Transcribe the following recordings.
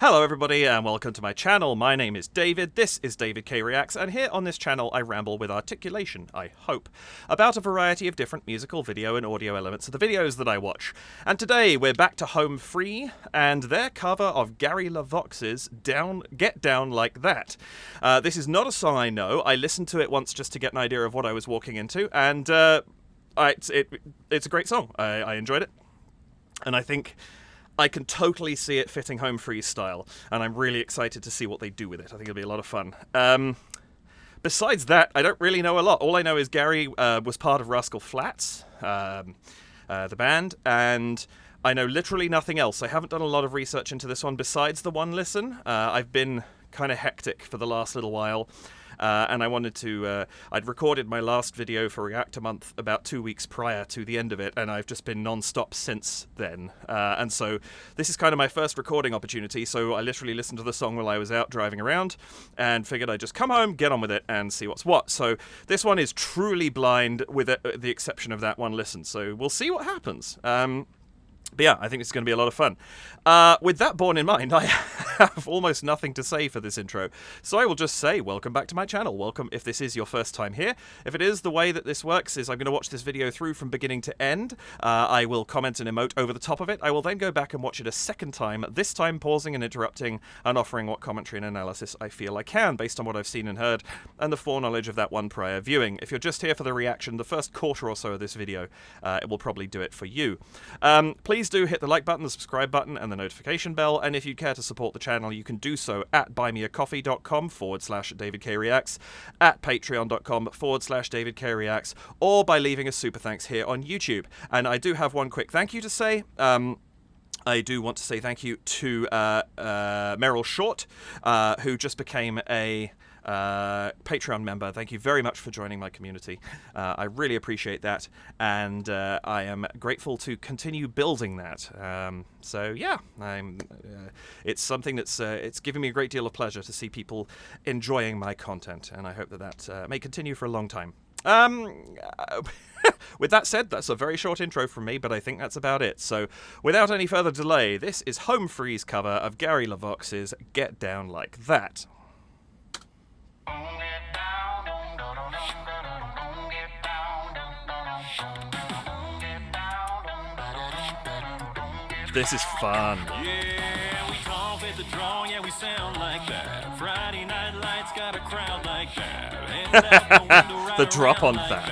Hello everybody and welcome to my channel. My name is David, this is David K Reacts, and here on this channel I ramble with articulation, I hope, about a variety of different musical, video and audio elements of the videos that I watch. And today we're back to Home Free and their cover of Gary LeVox's Get Down Like That. This is not a song I know. I listened to it once just to get an idea of what I was walking into, and it's a great song. I enjoyed it, and I think I can totally see it fitting Home Free's style, and I'm really excited to see what they do with it. I think it'll be a lot of fun. Besides that, I don't really know a lot. All I know is Gary was part of Rascal Flatts, the band, and I know literally nothing else. I haven't done a lot of research into this one besides the one listen. I've been kind of hectic for the last little while. And I wanted to, I'd recorded my last video for React a Month about 2 weeks prior to the end of it, and I've just been non-stop since then. And so this is kind of my first recording opportunity, so I literally listened to the song while I was out driving around, and figured I'd just come home, get on with it, and see what's what. So this one is truly blind, with the exception of that one listen, so we'll see what happens. But yeah, I think it's going to be a lot of fun. With that borne in mind, I have almost nothing to say for this intro, so I will just say welcome back to my channel. Welcome if this is your first time here. If it is, the way that this works is I'm going to watch this video through from beginning to end. I will comment and emote over the top of it. I will then go back and watch it a second time, this time pausing and interrupting and offering what commentary and analysis I feel I can based on what I've seen and heard and the foreknowledge of that one prior viewing. If you're just here for the reaction, the first quarter or so of this video, it will probably do it for you. Please do hit the like button, the subscribe button, and the notification bell, and if you care to support the channel, you can do so at buymeacoffee.com/DavidKReacts, at patreon.com/DavidKReacts, or by leaving a super thanks here on YouTube. And I do have one quick thank you to say. I do want to say thank you to Meryl Short, who just became a Patreon member. Thank you very much for joining my community. I really appreciate that, and I am grateful to continue building that. So yeah, it's something that's it's giving me a great deal of pleasure to see people enjoying my content, and I hope that that may continue for a long time. With that said, that's a very short intro from me, but I think that's about it. So without any further delay, this is Home Free's cover of Gary LeVox's Get Down Like That. This is fun. Yeah, we cough at the draw, yeah, we sound like that. Friday night lights got a crowd like that. The drop on that.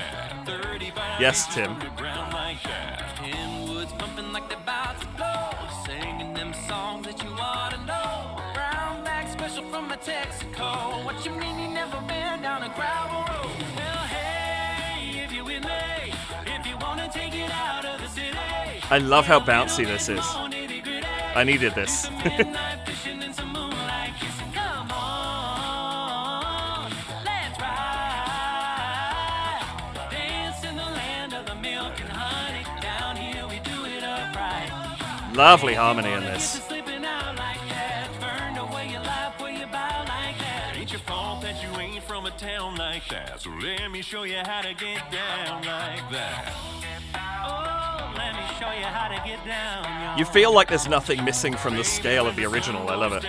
Yes, Tim. Woods pumping like they're about to blow, singing them songs that you ought to know. Brown bag special from Mexico. What you mean you never been down a gravel road? Well, hey, if you're with me, if you want to take it out of the city. I love how bouncy this is. I needed this. Lovely harmony in this. Ain't your fault that you ain't from a town like that. So let me show you how to get down like that. Oh, let me show you how to get down. You feel like there's nothing missing from the scale of the original. I love it.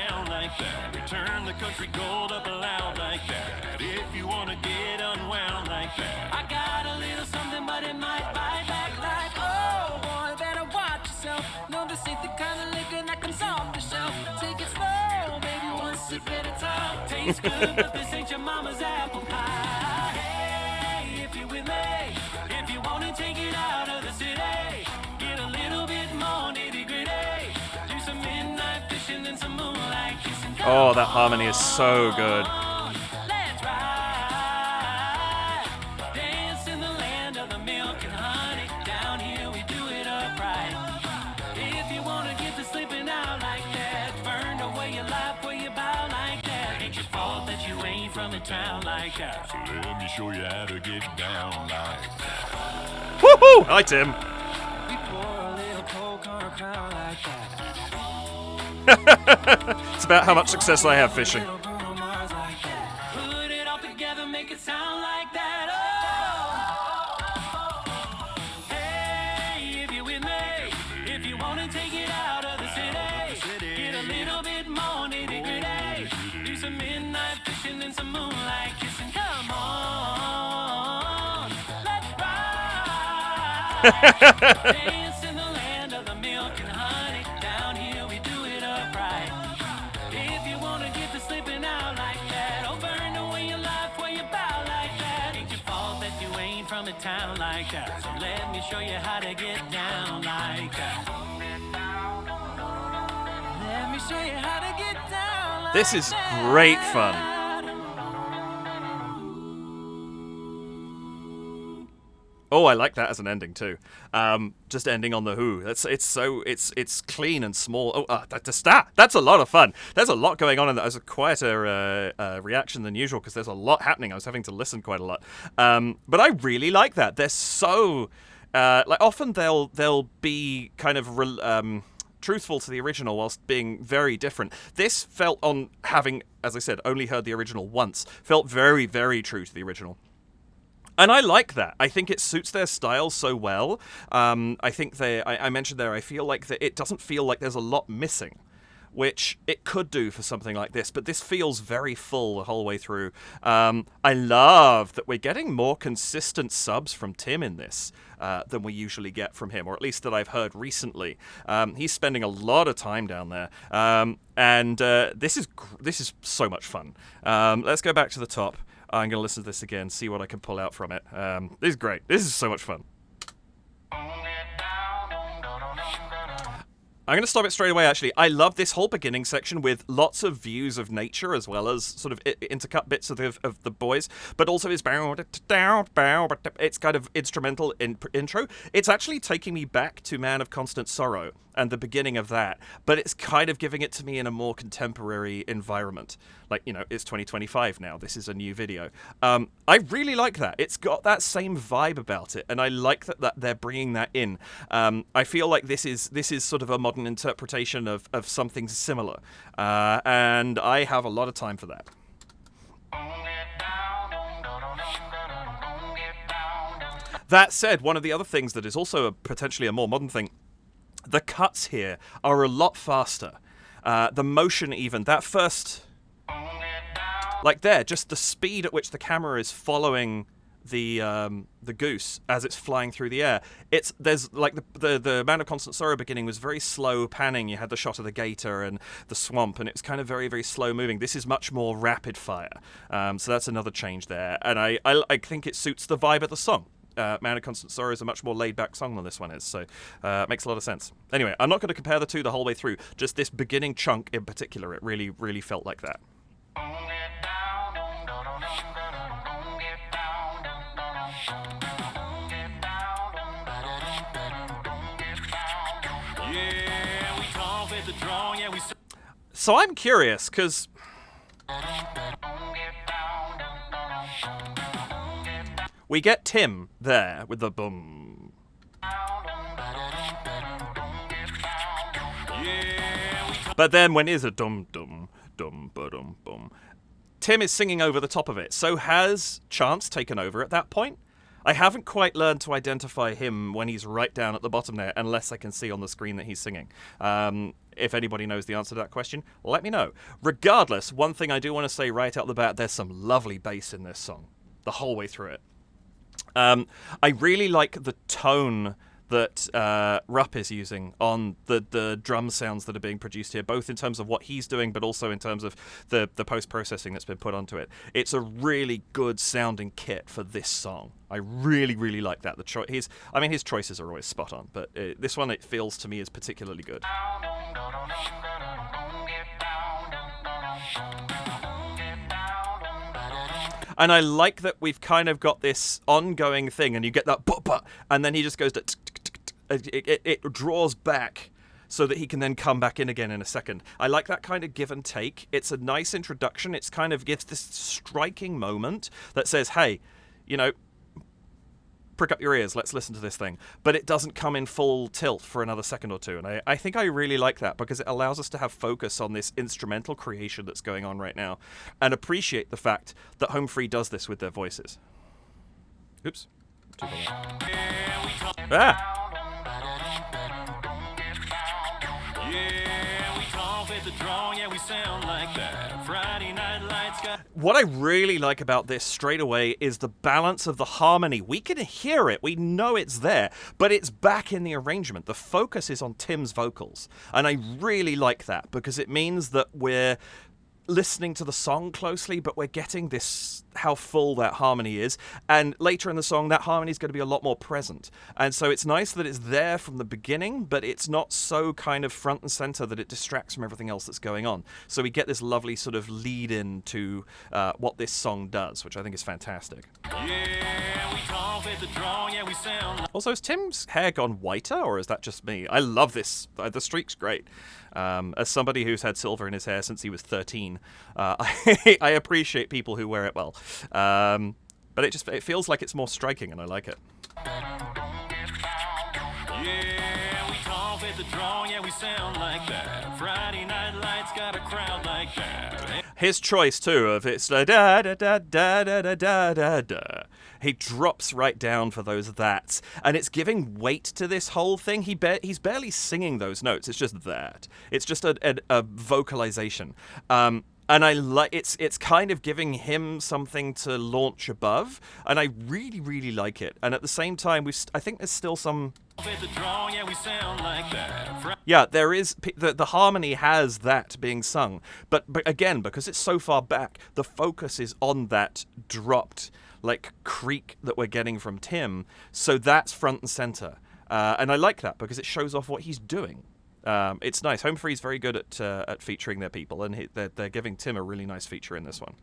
Turn the country gold up loud like that. If you want to get unwound like that. I got a little something, but it might bite back like, oh boy, better watch yourself. No, this ain't the kind of liquor that comes off the shelf. Take it slow, baby, one sip at a time. Tastes good, but this ain't your mama's apple pie. Hey, if you're with me, if you want to take it out of the city, get a little bit more nitty-gritty. Do some midnight fishing and some moonlight kissing. Oh, that harmony is so good. Let's ride. Dance in the land of the milk and honey. Down here we do it upright. If you want to get to sleeping out like that, burn away your life where you bow like that. Ain't your fault that you ain't from a town like that. So let me show you how to get down like that. Woohoo! Hi, Tim. We pour a little coke on a crown like that. It's about how much success I have fishing. Put it all together, make it sound like that. Oh. Hey, if you're with me, if you want to take it out of the city, get a little bit more Dance in the land of the milk and honey. Down here we do it upright. If you wanna get to sleeping out like that, or burn away your life where you bow like that, ain't your fault that you ain't from a town like that. So let me show you how to get down like that. Let me show you how to get down like This is that. great fun. Oh, I like that as an ending too. Just ending on the who. It's clean and small. Oh, that's a lot of fun. There's a lot going on in that. There's a quieter reaction than usual because there's a lot happening. I was having to listen quite a lot. But I really like that. They're so like often they'll be kind of truthful to the original whilst being very different. This felt, on having, as I said, only heard the original once, felt very, very true to the original. And I like that. I think it suits their style so well. I think I mentioned there, I feel like that it doesn't feel like there's a lot missing, which it could do for something like this, but this feels very full the whole way through. I love that we're getting more consistent subs from Tim in this than we usually get from him, or at least that I've heard recently. He's spending a lot of time down there, and this is so much fun. Let's go back to the top. I'm going to listen to this again, see what I can pull out from it. This is great. This is so much fun. I'm going to stop it straight away, actually. I love this whole beginning section with lots of views of nature as well as sort of intercut bits of the boys, but also his it's kind of instrumental intro. It's actually taking me back to Man of Constant Sorrow and the beginning of that, but it's kind of giving it to me in a more contemporary environment. Like, you know, it's 2025 now. This is a new video. I really like that. It's got that same vibe about it, and I like that they're bringing that in. I feel like this is sort of a modern interpretation of something similar, and I have a lot of time for that. That said, one of the other things that is also potentially a more modern thing, the cuts here are a lot faster. The motion even, that first... Like there, just the speed at which the camera is following the goose as it's flying through the air. There's like the Man of Constant Sorrow beginning was very slow panning. You had the shot of the gator and the swamp, and it was kind of very, very slow moving. This is much more rapid fire. So that's another change there, and I think it suits the vibe of the song. Man of Constant Sorrow is a much more laid-back song than this one is, so it makes a lot of sense. Anyway, I'm not going to compare the two the whole way through. Just this beginning chunk in particular, it really, really felt like that. So I'm curious, because we get Tim there with the boom. But then when is a dum dum dum ba dum boom, Tim is singing over the top of it. So has Chance taken over at that point? I haven't quite learned to identify him when he's right down at the bottom there, unless I can see on the screen that he's singing. If anybody knows the answer to that question, let me know. Regardless, one thing I do want to say right out the bat, there's some lovely bass in this song, the whole way through it. I really like the tone that Rupp is using on the drum sounds that are being produced here, both in terms of what he's doing, but also in terms of the post-processing that's been put onto it. It's a really good sounding kit for this song. I really, really like that. His choices are always spot on, but this one, it feels to me, is particularly good. And I like that we've kind of got this ongoing thing, and you get that but, and then he just goes to it draws back so that he can then come back in again in a second. I like that kind of give and take. It's a nice introduction. It's kind of gives this striking moment that says, hey, you know, prick up your ears, let's listen to this thing. But it doesn't come in full tilt for another second or two. And I think I really like that because it allows us to have focus on this instrumental creation that's going on right now and appreciate the fact that Home Free does this with their voices. Oops. Ah! Yeah, we cough at the draw, yeah, we sound like that. Friday night lights What I really like about this straight away is the balance of the harmony. We can hear it, we know it's there, but it's back in the arrangement. The focus is on Tim's vocals, and I really like that because it means that we're listening to the song closely, but we're getting this, how full that harmony is, and later in the song that harmony is going to be a lot more present, and so it's nice that it's there from the beginning, but it's not so kind of front and center that it distracts from everything else that's going on. So we get this lovely sort of lead in to what this song does, which I think is fantastic. Yeah, we talk at the draw, yeah, we sound. Also, has Tim's hair gone whiter, or is that just me? I love this. The streak's great. As somebody who's had silver in his hair since he was 13, I appreciate people who wear it well. But it feels like it's more striking, and I like it. Yeah, we talk at the draw, yeah, we sound like that. Friday Night Lights got a crowd like that. His choice too of it's da da da da da da da da da. He drops right down for those that's, and it's giving weight to this whole thing. He's barely singing those notes. It's just that. It's just a vocalization. And I like it's kind of giving him something to launch above, and I really, really like it. And at the same time, I think there's still some. Yeah, there is the harmony has that being sung, but again, because it's so far back, the focus is on that dropped like creak that we're getting from Tim. So that's front and center, and I like that because it shows off what he's doing. It's nice. Home Free's very good at featuring their people, and they're giving Tim a really nice feature in this one.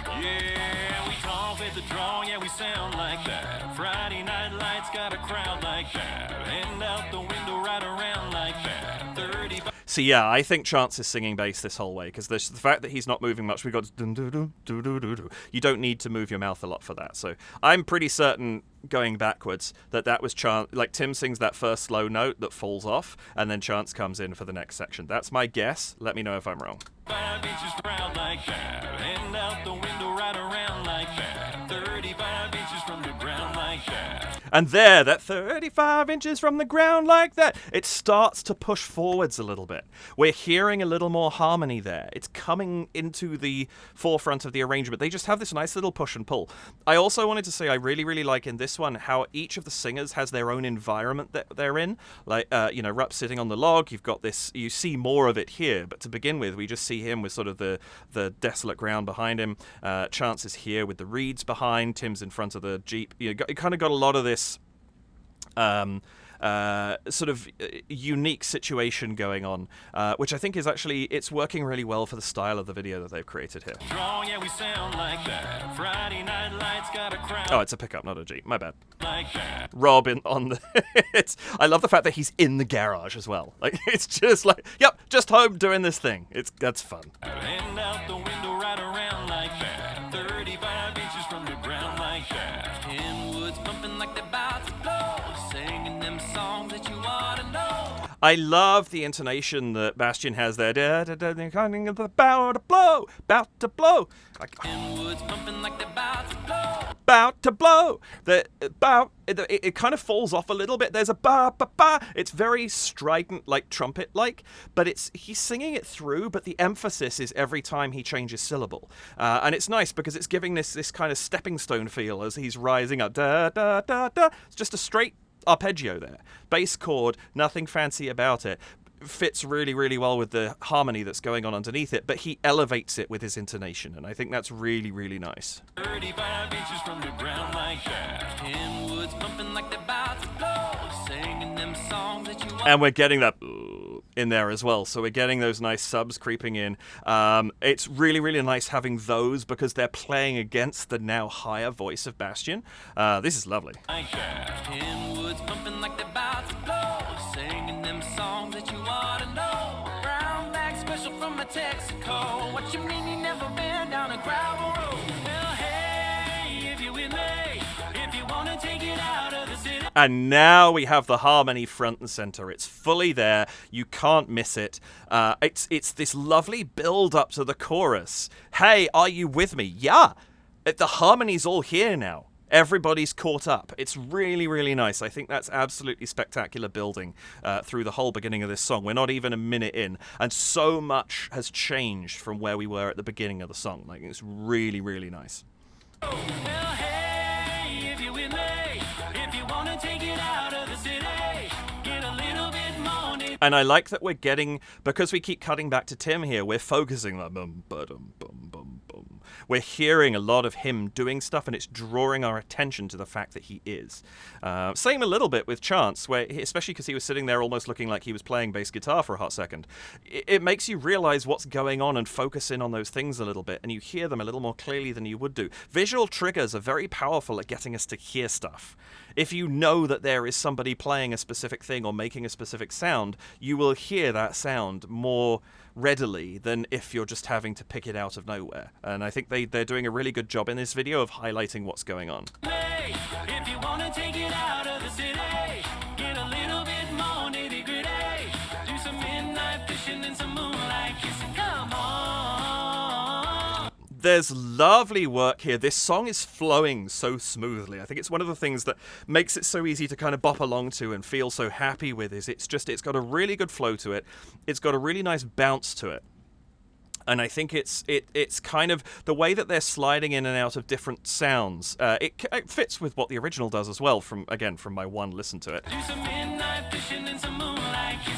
Yeah, we talk at the draw, yeah, we sound like that. Friday Night Lights got a crowd like that. And out the window right around like that. 35. So yeah, I think Chance is singing bass this whole way, because the fact that he's not moving much, we got you don't need to move your mouth a lot for that. So I'm pretty certain, going backwards, that was Chance. Like Tim sings that first slow note that falls off, and then Chance comes in for the next section. That's my guess. Let me know if I'm wrong. 5 inches crowd like that. And out the window right around like that. 35 inches from the ground like that. And there, that 35 inches from the ground like that, it starts to push forwards a little bit. We're hearing a little more harmony there. It's coming into the forefront of the arrangement. They just have this nice little push and pull. I also wanted to say I really, really like in this one how each of the singers has their own environment that they're in. Like, Rupp sitting on the log, you've got this, you see more of it here, but to begin with, we just see him with sort of the desolate ground behind him. Chance is here with the reeds behind. Tim's in front of the Jeep. You kind of got a lot of this sort of unique situation going on, which I think is actually, it's working really well for the style of the video that they've created here. Draw, yeah, we sound like that. Friday Night Lights got a crowd. Oh, it's a pickup, not a Jeep. My bad. Like that. Rob on the. I love the fact that he's in the garage as well. Like it's just like, yep, just home doing this thing. That's fun. And out the window right around like that. 35 inches from the ground like that. In woods bumping like they're about to blow. Singing them songs that you ought to know. I love the intonation that Bastien has there. Da, da, da, about to blow, about to blow. In woods bumping like they're about to blow. About to blow. It kind of falls off a little bit. There's a ba ba ba. It's very strident, like trumpet like, but he's singing it through, but the emphasis is every time he changes syllable. And it's nice because it's giving this kind of stepping stone feel as he's rising up. Da da da da. It's just a straight arpeggio there. Bass chord, nothing fancy about it. Fits really, really well with the harmony that's going on underneath it, but he elevates it with his intonation, and I think that's really, really nice. 35 inches from the ground like that. In woods bumping like they're about to blow. Singing them songs that you want. And we're getting that in there as well, so we're getting those nice subs creeping in. It's really, really nice having those because they're playing against the now higher voice of Bastien. This is lovely. Like that. In woods bumping like they're about to blow. Singing them songs that you ought to know. Brown bag special from Mexico. What you mean you never been down a gravel road? Well, hey, if you're with me, if you want to take it out of the city. And now we have the harmony front and center. It's fully there. You can't miss it. It's this lovely build up to the chorus. Hey, are you with me? Yeah. The harmony's all here now. Everybody's caught up. It's really, really nice. I think that's absolutely spectacular building through the whole beginning of this song. We're not even a minute in, and so much has changed from where we were at the beginning of the song. Like, it's really, really nice. Well, hey, if you're with me, if you want to take it out of the city, get a little bit more. And I like that we're getting, because we keep cutting back to Tim here, we're focusing on bum, ba-dum, bum, bum, bum. We're hearing a lot of him doing stuff, and it's drawing our attention to the fact that he is. Same a little bit with Chance, where especially because he was sitting there almost looking like he was playing bass guitar for a hot second. It makes you realize what's going on and focus in on those things a little bit, and you hear them a little more clearly than you would do. Visual triggers are very powerful at getting us to hear stuff. If you know that there is somebody playing a specific thing or making a specific sound, you will hear that sound more readily than if you're just having to pick it out of nowhere. And I think they're doing a really good job in this video of highlighting what's going on. Hey, if you want to take it out of the city, get a little bit more nitty-gritty. Do some midnight fishing and some moonlight kissing. Come on. There's lovely work here. This song is flowing so smoothly. I think it's one of the things that makes it so easy to kind of bop along to and feel so happy with is it's got a really good flow to it. It's got a really nice bounce to it. And I think it's kind of the way that they're sliding in and out of different sounds. It fits with what the original does as well, from my one listen to it. Do some midnight fishing and some moonlight kissing.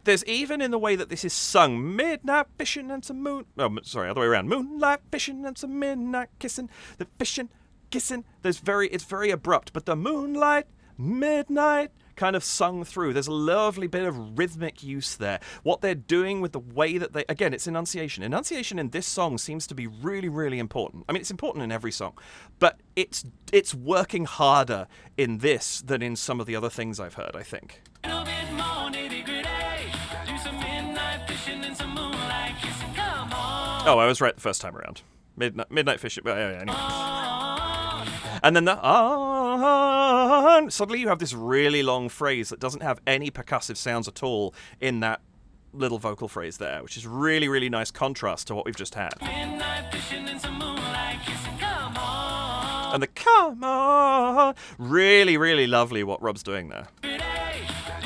There's even in the way that this is sung, midnight fishing and some other way around. Moonlight fishing and some midnight kissing. The fishing, kissing. It's very abrupt, but the moonlight, midnight, kind of sung through. There's a lovely bit of rhythmic use there. What they're doing with the way that again, it's enunciation. Enunciation in this song seems to be really, really important. I mean, it's important in every song, but it's working harder in this than in some of the other things I've heard, I think. Little bit more nitty-gritty. Do some midnight fishing and some moonlight kissing. Come on. Oh, I was right the first time around. Midnight fishing. Well, yeah, anyway. And then suddenly you have this really long phrase that doesn't have any percussive sounds at all in that little vocal phrase there, which is really, really nice contrast to what we've just had. Midnight fishing and some moonlight kissing. Come on. And the come on, really, really lovely what Rob's doing there. Do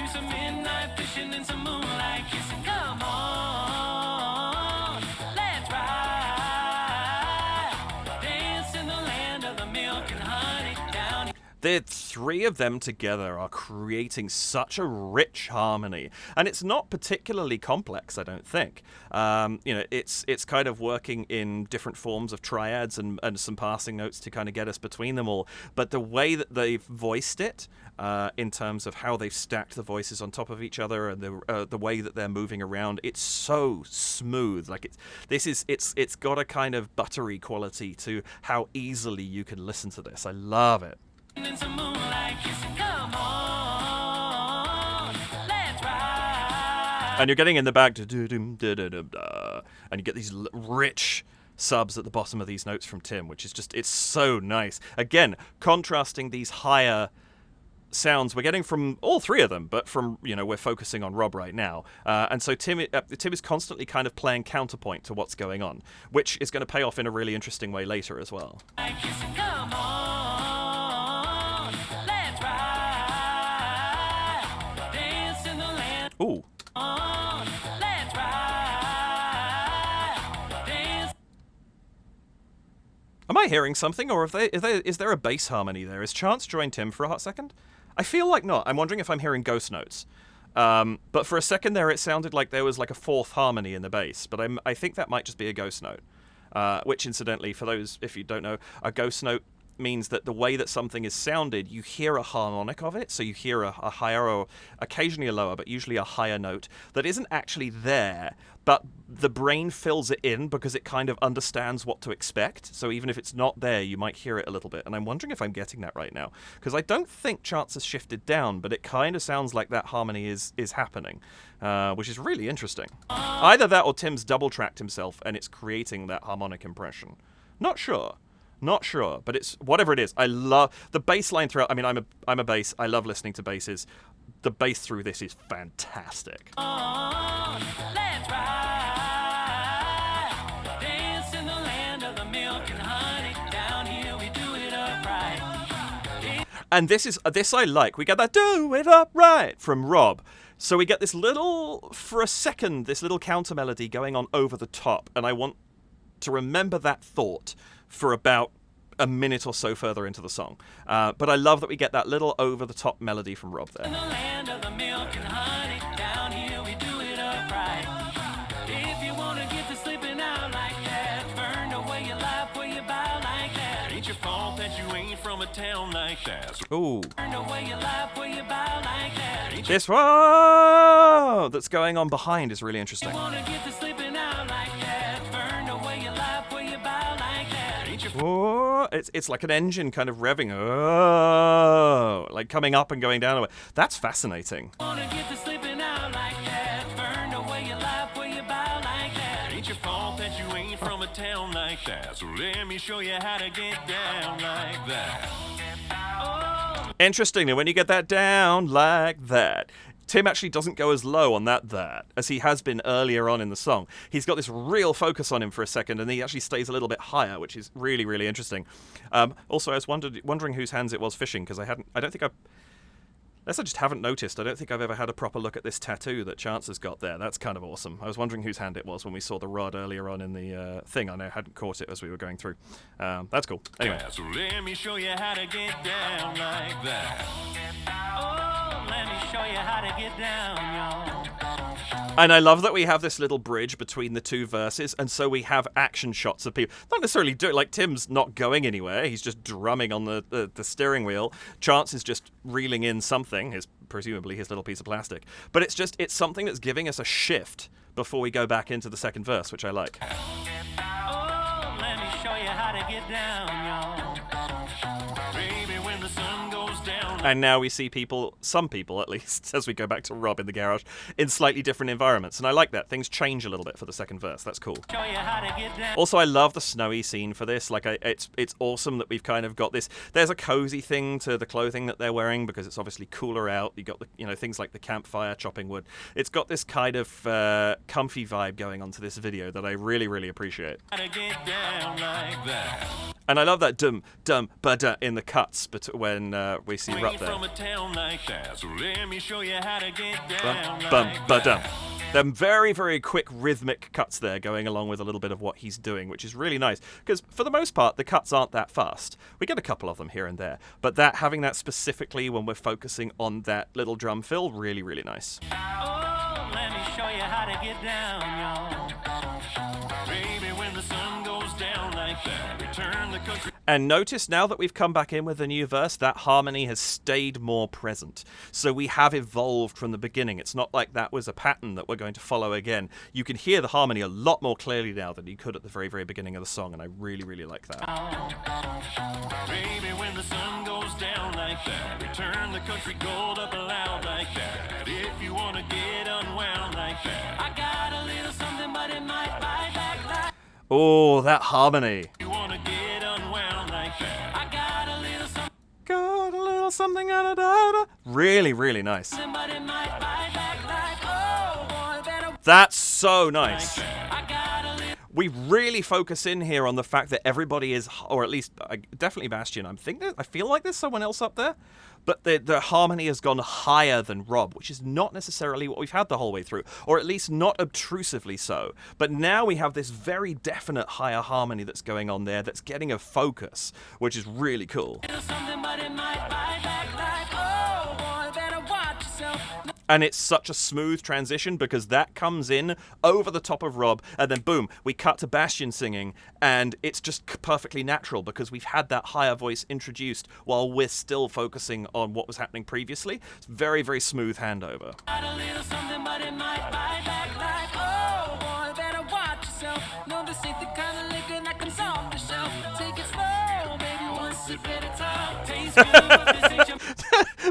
some midnight fishing and some moonlight kissing. Come on. Let's ride. Dance in the land of the milk and honey down. The three of them together are creating such a rich harmony, and it's not particularly complex, I don't think. It's kind of working in different forms of triads and some passing notes to kind of get us between them all. But the way that they've voiced it, in terms of how they've stacked the voices on top of each other and the way that they're moving around, it's so smooth. Like it's got a kind of buttery quality to how easily you can listen to this. I love it. And some moonlight kissing. Come on. Let's ride. And you're getting in the back, and you get these rich subs at the bottom of these notes from Tim, which is just, it's so nice. Again, contrasting these higher sounds we're getting from all three of them, but from, we're focusing on Rob right now. And so Tim is constantly kind of playing counterpoint to what's going on, which is going to pay off in a really interesting way later as well. Kissing. Come on. Let's ride. Dance in the land. Ooh. Let's ride. Dance. Am I hearing something, or is there a bass harmony there? Is Chance joined Tim for a hot second? I feel like not. I'm wondering if I'm hearing ghost notes. But for a second there, it sounded like there was like a fourth harmony in the bass. But I think that might just be a ghost note. Which, incidentally, for those, if you don't know, a ghost note means that the way that something is sounded, you hear a harmonic of it. So you hear a higher or occasionally a lower, but usually a higher note that isn't actually there, but the brain fills it in because it kind of understands what to expect. So even if it's not there, you might hear it a little bit. And I'm wondering if I'm getting that right now, because I don't think Chance has shifted down, but it kind of sounds like that harmony is happening, which is really interesting. Either that or Tim's double-tracked himself and it's creating that harmonic impression. Not sure, but it's whatever it is. I love the bass line throughout. I mean, I'm a bass. I love listening to basses. The bass through this is fantastic. Let's ride. Dance in the land of the milk and honey. Down here we do it upright. And this I like. We get that "do it up right" from Rob. So we get this little, for a second, this little counter melody going on over the top, and I want to remember that thought for about a minute or so further into the song. But I love that we get that little over-the-top melody from Rob there. In the land of the milk and honey, down here we do it upright. If you wanna get to sleeping out like that, burn away your life where you bow like that. Ain't your fault that you ain't from a town like that. Ooh. Burn away your life where you bow like that. Ain't This one that's going on behind is really interesting. you wanna get to sleeping out like that, burn away your life where you bow like that. Ain't your Oh, it's like an engine kind of revving. Oh, like coming up and going down. That's fascinating. wanna get to sleeping out like that, burn away your life where you bow like that. Ain't your fault that you ain't from a town like that. So let me show you how to get down like that. Oh. Interesting. And when you get that down like that, Tim actually doesn't go as low on that as he has been earlier on in the song. He's got this real focus on him for a second, and he actually stays a little bit higher, which is really, really interesting. Also, I was wondering whose hands it was fishing, because unless I just haven't noticed, I don't think I've ever had a proper look at this tattoo that Chance has got there. That's kind of awesome. I was wondering whose hand it was when we saw the rod earlier on in the thing. I hadn't caught it as we were going through. That's cool. Anyway. So let me show you how to get down like that. Oh, let me show you how to get down, y'all. And I love that we have this little bridge between the two verses, and so we have action shots of people. Not necessarily like Tim's not going anywhere, he's just drumming on the steering wheel. Chance is just reeling in something, presumably his little piece of plastic. But it's something that's giving us a shift before we go back into the second verse, which I like. Oh, let me show you how to get down, y'all. Baby, when the sun goes down. And now we see some people at least, as we go back to Rob in the garage, in slightly different environments. And I like that. Things change a little bit for the second verse. That's cool. Show you how to get down. Also, I love the snowy scene for this. Like, it's awesome that we've kind of got this. There's a cozy thing to the clothing that they're wearing because it's obviously cooler out. You got the, things like the campfire, chopping wood. It's got this kind of comfy vibe going on to this video that I really, really appreciate. How to get down like that. And I love that dum ba da in the cuts, but when we see Rhett there. From a town like that. So let me show you how to get down Bum like ba dum. that. Them very, very quick rhythmic cuts there going along with a little bit of what he's doing, which is really nice. Because for the most part, the cuts aren't that fast. We get a couple of them here and there. But having that specifically when we're focusing on that little drum fill, really, really nice. Oh, let me show you how to get down, y'all. Baby, when the sun goes down like that, return the country. And notice now that we've come back in with a new verse, that harmony has stayed more present. So we have evolved from the beginning. It's not like that was a pattern that we're going to follow again. You can hear the harmony a lot more clearly now than you could at the very, very beginning of the song, and I really, really like that. Baby, when the sun goes down like that, return the country gold up loud like that. If you wanna get unwound like that, I got a little something, but it might bite back like. Oh, that harmony. You wanna get unwound like that, I got a little something, Got a little something, da-da-da-da. Really, really nice. but it might bite back like. Oh, boy, better That's so nice. like that. I got a little. We really focus in here on the fact that everybody is, or at least definitely Bastien. I feel like there's someone else up there, but the harmony has gone higher than Rob, which is not necessarily what we've had the whole way through, or at least not obtrusively so. But now we have this very definite higher harmony that's going on there that's getting a focus, which is really cool. Something, but it might bite back like. Oh, boy, better watch yourself. And it's such a smooth transition because that comes in over the top of Rob, and then boom, we cut to Bastien singing, and it's just perfectly natural because we've had that higher voice introduced while we're still focusing on what was happening previously. It's very, very smooth handover. Got a little something, but it might bite back like. Oh, boy, better watch yourself. No, this ain't the kind of liquor that comes off the shelf. Take it slow, baby, one sip at a time. Taste good, but this ain't your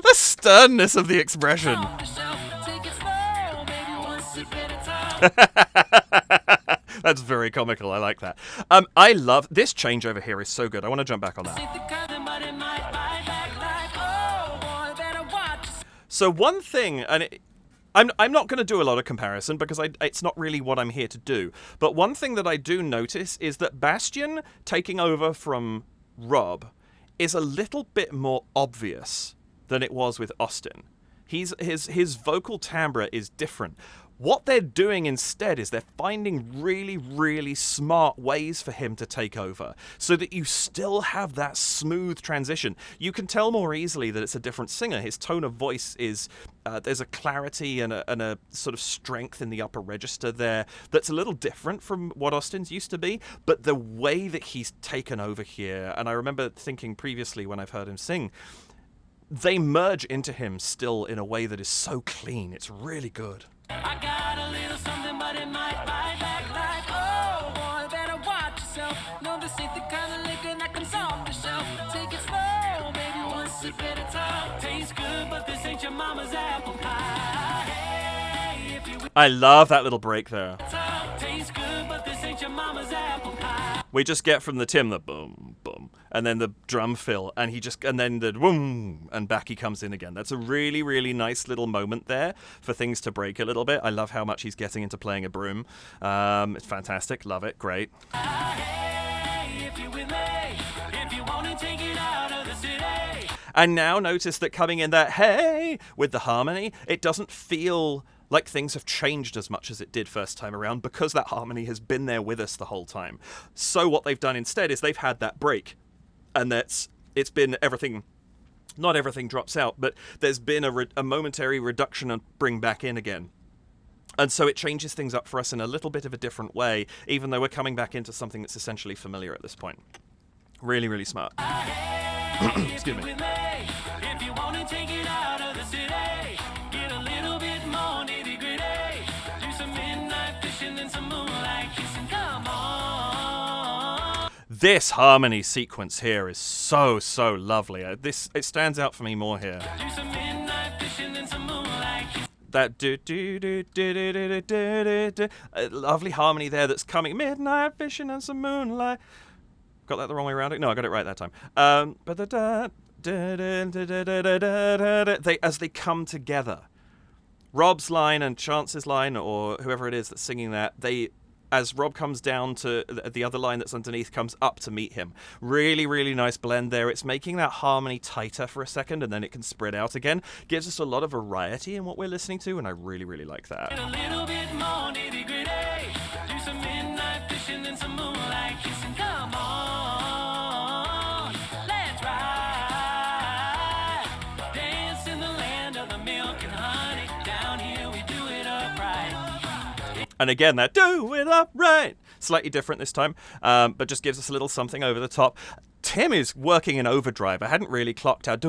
The sternness of the expression. off the shelf. Take it slow, baby, one sip at a time. That's very comical. I like that. I love this changeover here is so good. I want to jump back on that. Ain't the kind of, but it might bite back like. Oh, boy, better watch yourself. So one thing, and I'm not going to do a lot of comparison because it's not really what I'm here to do. But one thing that I do notice is that Bastien taking over from Rob is a little bit more obvious than it was with Austin. His vocal timbre is different. What they're doing instead is they're finding really, really smart ways for him to take over so that you still have that smooth transition. You can tell more easily that it's a different singer. His tone of voice is, there's a clarity and a sort of strength in the upper register there that's a little different from what Austin's used to be, but the way that he's taken over here, and I remember thinking previously when I've heard him sing, they merge into him still in a way that is so clean. It's really good. I got a little something, but it might bite back like, oh, boy, better watch yourself. No, this ain't the kind of liquor that comes off the shelf. Take it slow, baby, one sip at a time. Tastes good, but this ain't your mama's apple pie. Hey, if you I love that little break there. tastes good, but this ain't your mama's apple pie. We just get from the Tim the boom, boom, and then the drum fill, and then the boom, and back he comes in again. That's a really, really nice little moment there for things to break a little bit. I love how much he's getting into playing a broom. It's fantastic. Love it. Great. Hey, if you with me, if you want to take it out of the city. And now notice that coming in that hey with the harmony, it doesn't feel like things have changed as much as it did first time around because that harmony has been there with us the whole time. So what they've done instead is they've had that break, and it's been everything. Not everything drops out, but there's been a momentary reduction and bring back in again. And so it changes things up for us in a little bit of a different way, even though we're coming back into something that's essentially familiar at this point. Really, really smart. Excuse me. If you want to take it out of the city, get a little bit more nitty-gritty. Do some midnight fishing and some moonlight kissing. Come on. This harmony sequence here is so, so lovely. It stands out for me more here. Do some midnight fishing and some moonlight kissing. That lovely harmony there that's coming. Midnight fishing and some moonlight. Got that the wrong way around it? No, I got it right that time. As they come together, Rob's line and Chance's line, or whoever it is that's singing that, as Rob comes down to the other line that's underneath, comes up to meet him. Really, really nice blend there. It's making that harmony tighter for a second, and then it can spread out again. Gives us a lot of variety in what we're listening to, and I really, really like that. Get a little bit more nitty-gritty. Do some midnight fishing and some moonlight kissing. Come on, let's ride. Dance in the land of the milk and honey. Down here we do it upright. And again, that do it up right. Slightly different this time, but just gives us a little something over the top. Tim is working in overdrive. I hadn't really clocked out.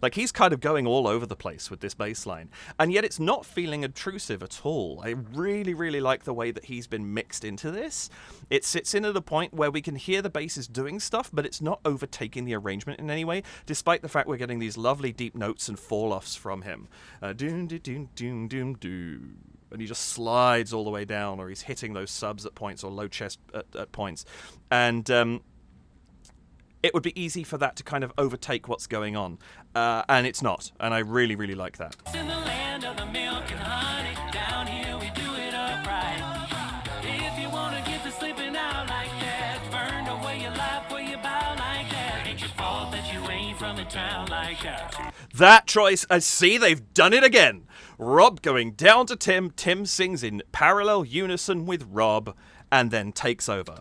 Like, he's kind of going all over the place with this bass line. And yet it's not feeling intrusive at all. I really, really like the way that he's been mixed into this. It sits in at a point where we can hear the bass is doing stuff, but it's not overtaking the arrangement in any way, despite the fact we're getting these lovely deep notes and fall-offs from him. Doom, doom, doom, doom, doom. And he just slides all the way down, or he's hitting those subs at points, or low chest at points. And it would be easy for that to kind of overtake what's going on. And it's not. And I really, really like that. In the land of the milk and honey. Down here we do it upright. If you want to get to slipping out like that, burn away your life where you bow like that. Ain't your fault that you ain't from a town like that. That choice, I see, they've done it again. Rob going down to Tim. Tim sings in parallel unison with Rob, and then takes over.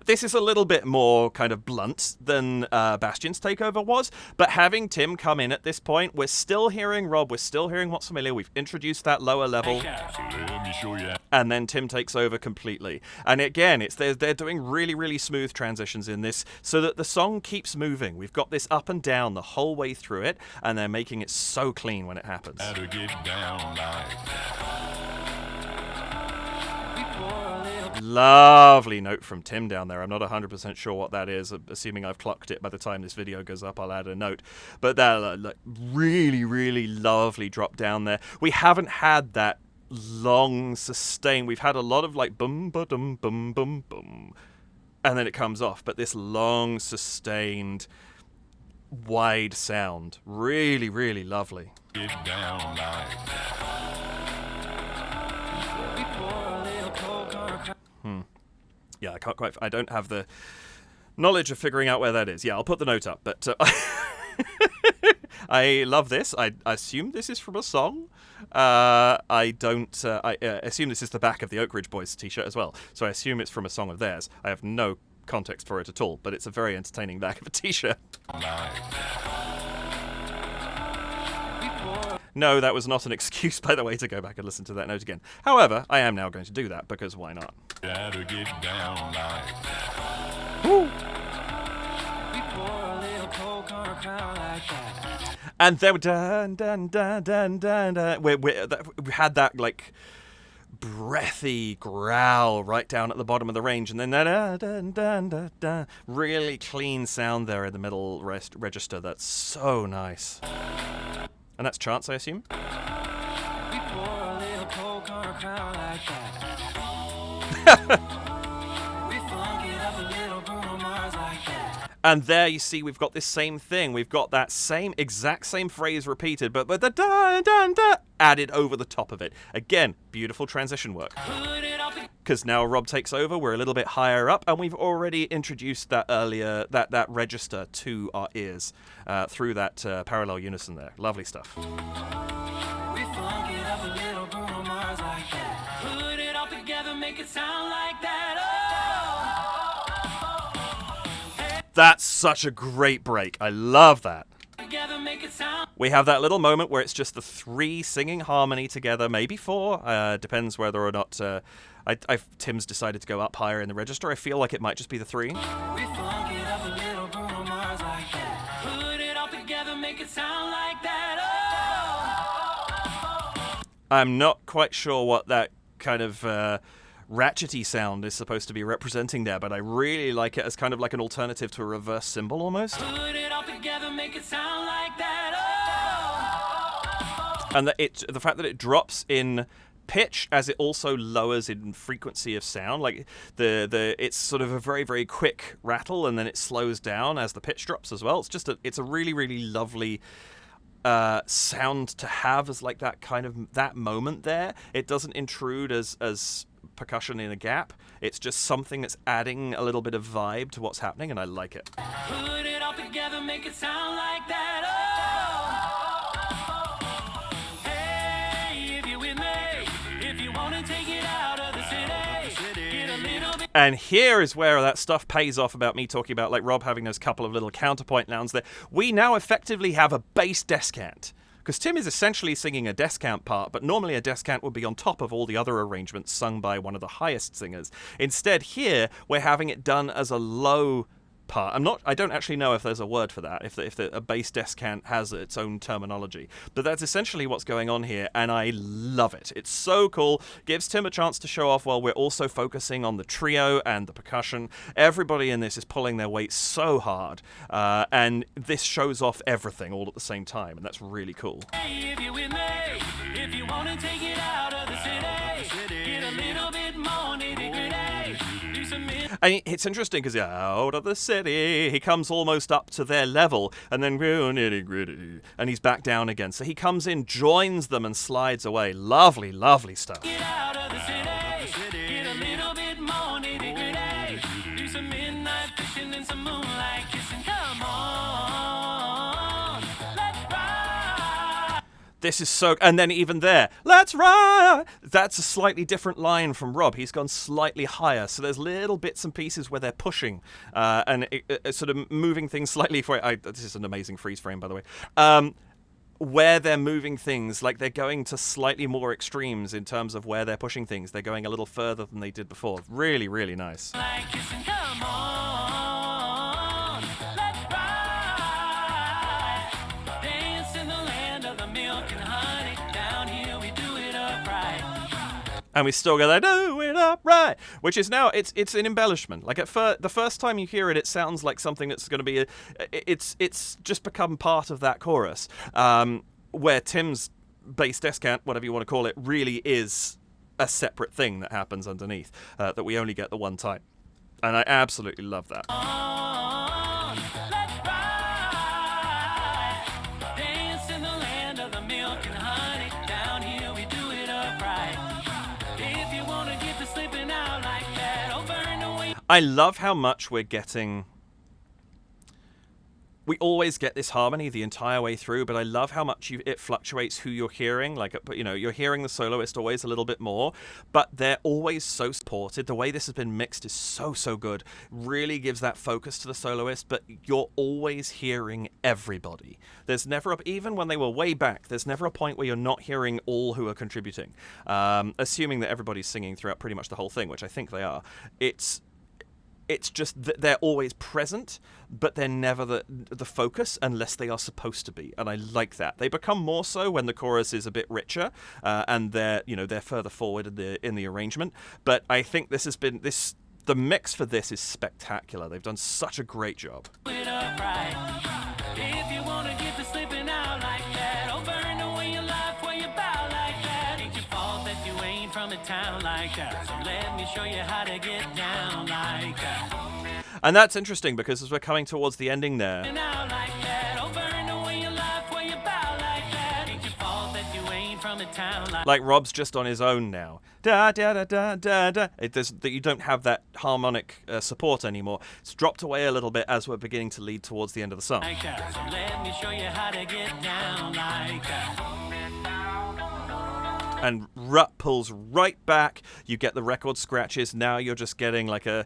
This is a little bit more kind of blunt than Bastien's takeover was, but having Tim come in at this point, we're still hearing Rob, we're still hearing what's familiar, we've introduced that lower level, and then Tim takes over completely. And again, they're doing really, really smooth transitions in this, so that the song keeps moving. We've got this up and down the whole way through it, and they're making it so clean when it happens. Lovely note from Tim down there. I'm not 100% sure what that is. Assuming I've clocked it by the time this video goes up, I'll add a note. But that really, really lovely drop down there. We haven't had that long sustain. We've had a lot of like boom, ba-dum, boom, boom, boom, and then it comes off. But this long, sustained, wide sound, really, really lovely. Yeah, I don't have the knowledge of figuring out where that is. Yeah, I'll put the note up, but I love this. I assume this is from a song. I assume this is the back of the Oak Ridge Boys t-shirt as well, so I assume it's from a song of theirs. I have no context for it at all, but it's a very entertaining back of a t-shirt. No, that was not an excuse, by the way, to go back and listen to that note again. However, I am now going to do that, because why not? Gotta get down like that. Woo. And there, dun dun dun dun dun dun. We had that like breathy growl right down at the bottom of the range, and then dun dun dun dun dun. Really clean sound there in the middle register. That's so nice. And that's chants, I assume. We pour a little coke on our crown like that. We funk it up a little Bruno Mars like that. And there you see we've got this same thing. We've got that exact same phrase repeated, but with the dun dun dun added over the top of it. Again, beautiful transition work. Because now Rob takes over, we're a little bit higher up, and we've already introduced that earlier that register to our ears through that parallel unison there. Lovely stuff. We funk it up a little Bruno Mars like that. Put it all together, make it sound like that. That's such a great break. I love that. Together, make it sound. We have that little moment where it's just the three singing harmony together, maybe four. Depends whether or not Tim's decided to go up higher in the register. I feel like it might just be the three. We funk it up a little Bruno Mars like that. Put it all together, make it sound like that. I'm not quite sure what that kind of ratchety sound is supposed to be representing there, but I really like it as kind of like an alternative to a reverse cymbal almost. Put it all together, make it sound like that. And the fact that it drops in pitch as it also lowers in frequency of sound, like it's sort of a very, very quick rattle, and then it slows down as the pitch drops as well. It's a really, really lovely sound to have as like that kind of that moment there. It doesn't intrude as percussion in a gap. It's just something that's adding a little bit of vibe to what's happening, and I like it. Put it all together, make it sound like that. Hey, if you're with me, if you want to take it out of the city, get a little bit. And here is where that stuff pays off about me talking about like Rob having those couple of little counterpoint nouns there. We now effectively have a bass descant. Because Tim is essentially singing a descant part, but normally a descant would be on top of all the other arrangements sung by one of the highest singers. Instead, here, we're having it done as a low part. I don't actually know if there's a word for that, if a bass descant has its own terminology. But that's essentially what's going on here, and I love it. It's so cool. Gives Tim a chance to show off while we're also focusing on the trio and the percussion. Everybody in this is pulling their weight so hard, and this shows off everything all at the same time, and that's really cool. Hey, if you're with me, if you want to take it out of the city, get a little bit more nitty-gritty. Do some And it's interesting because out of the city, he comes almost up to their level, and then nitty gritty, and he's back down again. So he comes in, joins them, and slides away. Lovely, lovely stuff. Get out of the city, get a little bit more nitty-gritty. Do some midnight fishing and some moonlight kissing. Come on, let's ride. This is so... And then even there, let's ride! That's a slightly different line from Rob. He's gone slightly higher. So there's little bits and pieces where they're pushing and sort of moving things slightly... This is an amazing freeze frame, by the way. Where they're moving things, like they're going to slightly more extremes in terms of where they're pushing things. They're going a little further than they did before. Really, really nice. Like kissing, come on, let's ride. Dance in the land of the milk and honey. Down here we do it upright. And we still go there, do it upright, which is now, it's an embellishment. Like the first time you hear it, it sounds like something that's going to be, it's just become part of that chorus, where Tim's bass descant, whatever you want to call it, really is a separate thing that happens underneath, that we only get the one time. And I absolutely love that. Let's ride. Dance in the land of the milk and honey. Down here we do it upright. If you want to get to slipping out like that, oh, burn away. I love how much we're getting. We always get this harmony the entire way through, but I love how much it fluctuates who you're hearing. Like, you know, you're hearing the soloist always a little bit more, but they're always so supported. The way this has been mixed is so good. Really gives that focus to the soloist, but you're always hearing everybody. There's never, even when they were way back, there's never a point where you're not hearing all who are contributing. Assuming that everybody's singing throughout pretty much the whole thing, which I think they are. It's just that they're always present, but they're never the focus unless they are supposed to be, and I like that. They become more so when the chorus is a bit richer, and they're further forward in the arrangement. But I think the mix for this is spectacular. They've done such a great job. If you wanna get to slipping out like that, or burn away your life where you bow like that, ain't your fault that you ain't from a town like that. So let me show you how to get down like that. And that's interesting because as we're coming towards the ending there, like Rob's just on his own now. Da da da da da da. You don't have that harmonic support anymore. It's dropped away a little bit as we're beginning to lead towards the end of the song. Like that. So let me show you how to get down like that. And Rhett pulls right back. You get the record scratches. Now you're just getting like a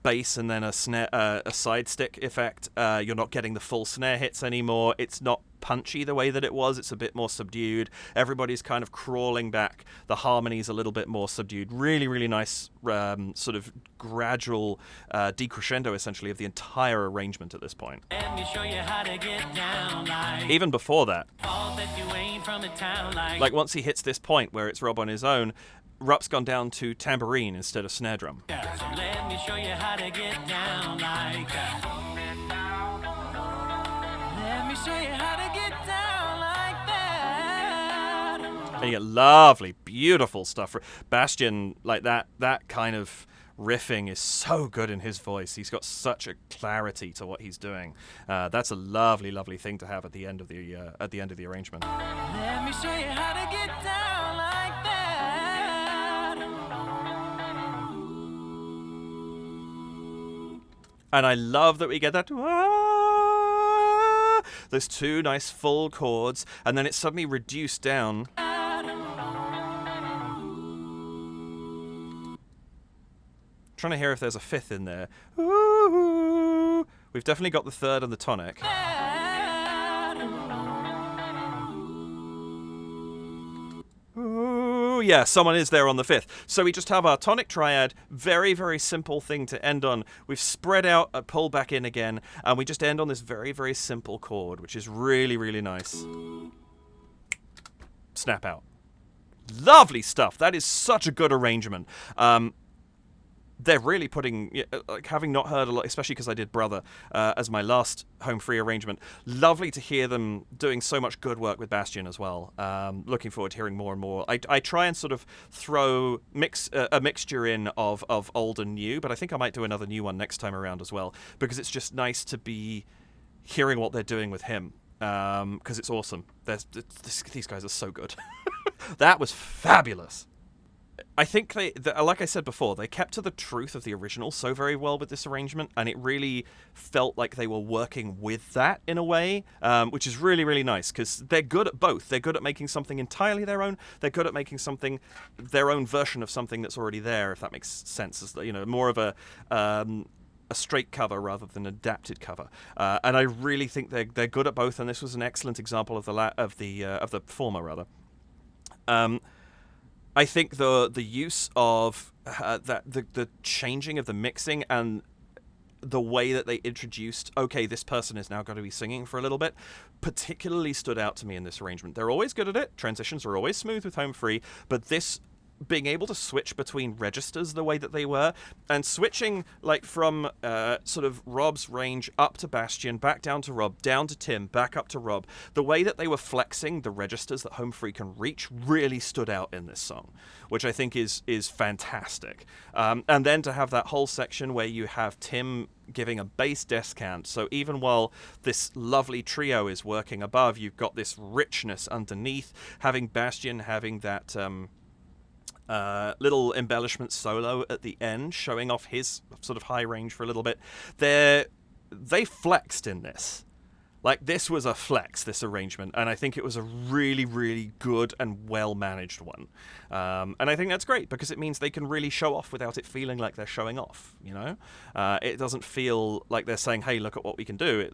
bass and then a snare, a side stick effect. You're not getting the full snare hits anymore. It's not punchy the way that it was. It's a bit more subdued. Everybody's kind of crawling back. The harmony's a little bit more subdued. Really, really nice sort of gradual decrescendo, essentially, of the entire arrangement at this point. Let me show you how to get down like. Even before that, that you ain't from a town like once he hits this point where it's Rob on his own, Rupp's gone down to tambourine instead of snare drum. So let me show you how to get down like that. Let me show you how to get down like that. And you get lovely, beautiful stuff. Bastien, like that kind of riffing is so good in his voice. He's got such a clarity to what he's doing. That's a lovely, lovely thing to have at the end of the arrangement. Let me show you how to get down like that. And I love that we get that. Those two nice full chords, and then it's suddenly reduced down. Trying to hear if there's a fifth in there. Ooh. We've definitely got the third and the tonic. Ooh, yeah, someone is there on the fifth. So we just have our tonic triad, very, very simple thing to end on. We've spread out, pull back in again, and we just end on this very, very simple chord, which is really, really nice. Snap out. Lovely stuff. That is such a good arrangement. They're really putting, like, having not heard a lot, especially because I did Brother as my last home free arrangement. Lovely to hear them doing so much good work with Bastien as well. Looking forward to hearing more and more. I try and sort of throw a mixture in of old and new, but I think I might do another new one next time around as well, because it's just nice to be hearing what they're doing with him, because it's awesome. These guys are so good. That was fabulous. I think like I said before, they kept to the truth of the original so very well with this arrangement, and it really felt like they were working with that in a way, which is really, really nice, because they're good at both. They're good at making something entirely their own. They're good at making something their own version of something that's already there, if that makes sense. As, more of a straight cover rather than an adapted cover, and I really think they're good at both. And this was an excellent example of the former rather. I think the use of the changing of the mixing and the way that they introduced, okay, this person is now going to be singing for a little bit, particularly stood out to me in this arrangement. They're always good at it. Transitions are always smooth with home free, but this being able to switch between registers the way that they were, and switching like from sort of Rob's range up to Bastien, back down to Rob, down to Tim, back up to Rob, the way that they were flexing the registers that home free can reach really stood out in this song, which I think is fantastic. And then to have that whole section where you have Tim giving a bass descant, so even while this lovely trio is working above, you've got this richness underneath, having Bastien having that little embellishment solo at the end, showing off his sort of high range for a little bit. They flexed in this. Like, this was a flex, this arrangement, and I think it was a really, really good and well-managed one. And I think that's great, because it means they can really show off without it feeling like they're showing off, you know? It doesn't feel like they're saying, hey, look at what we can do.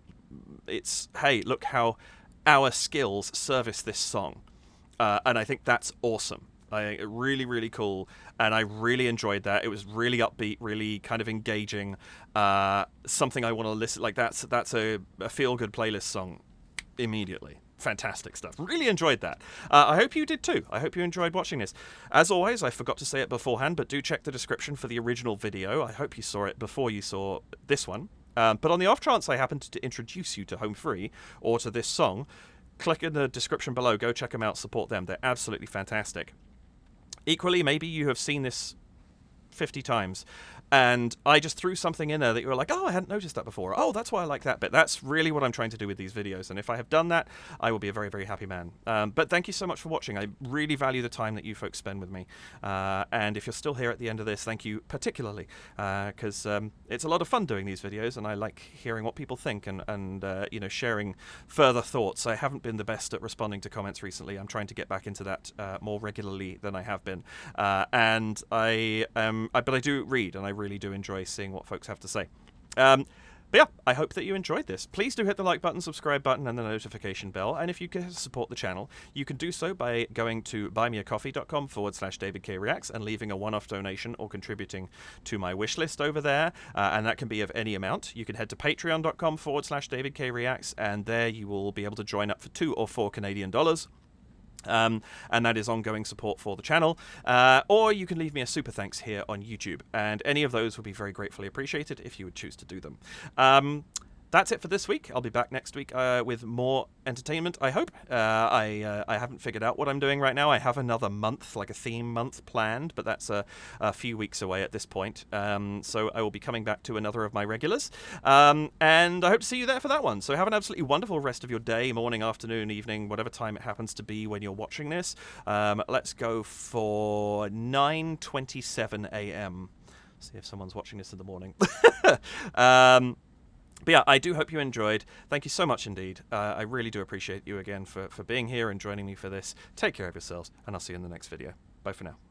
It's, hey, look how our skills service this song. And I think that's awesome. Really, really cool, and I really enjoyed that. It was really upbeat, really kind of engaging. Something I want to listen. Like that's a feel-good playlist song immediately. Fantastic stuff. Really enjoyed that. I hope you did too. I hope you enjoyed watching this. As always, I forgot to say it beforehand, but do check the description for the original video. I hope you saw it before you saw this one. But on the off chance I happened to introduce you to Home Free or to this song, click in the description below. Go check them out. Support them. They're absolutely fantastic. Equally, maybe you have seen this 50 times, and I just threw something in there that you were like, oh, I hadn't noticed that before. Oh, that's why I like that bit. That's really what I'm trying to do with these videos, and if I have done that, I will be a very, very happy man. But thank you so much for watching. I really value the time that you folks spend with me, and if you're still here at the end of this, thank you particularly, because it's a lot of fun doing these videos, and I like hearing what people think and you know, sharing further thoughts. I haven't been the best at responding to comments recently. I'm trying to get back into that more regularly than I have been, and but I do read, and I really do enjoy seeing what folks have to say. But yeah, I hope that you enjoyed this. Please do hit the like button, subscribe button, and the notification bell. And if you can support the channel, you can do so by going to buymeacoffee.com/DavidKReacts and leaving a one-off donation or contributing to my wish list over there. And that can be of any amount. You can head to patreon.com/DavidKReacts, and there you will be able to join up for $2 or $4 Canadian. And that is ongoing support for the channel, or you can leave me a super thanks here on YouTube, and any of those would be very gratefully appreciated if you would choose to do them. That's it for this week. I'll be back next week with more entertainment, I hope. I haven't figured out what I'm doing right now. I have another month, like a theme month planned, but that's a few weeks away at this point. So I will be coming back to another of my regulars. And I hope to see you there for that one. So have an absolutely wonderful rest of your day, morning, afternoon, evening, whatever time it happens to be when you're watching this. Let's go for 9:27 a.m. See if someone's watching this in the morning. But yeah, I do hope you enjoyed. Thank you so much indeed. I really do appreciate you again for being here and joining me for this. Take care of yourselves, and I'll see you in the next video. Bye for now.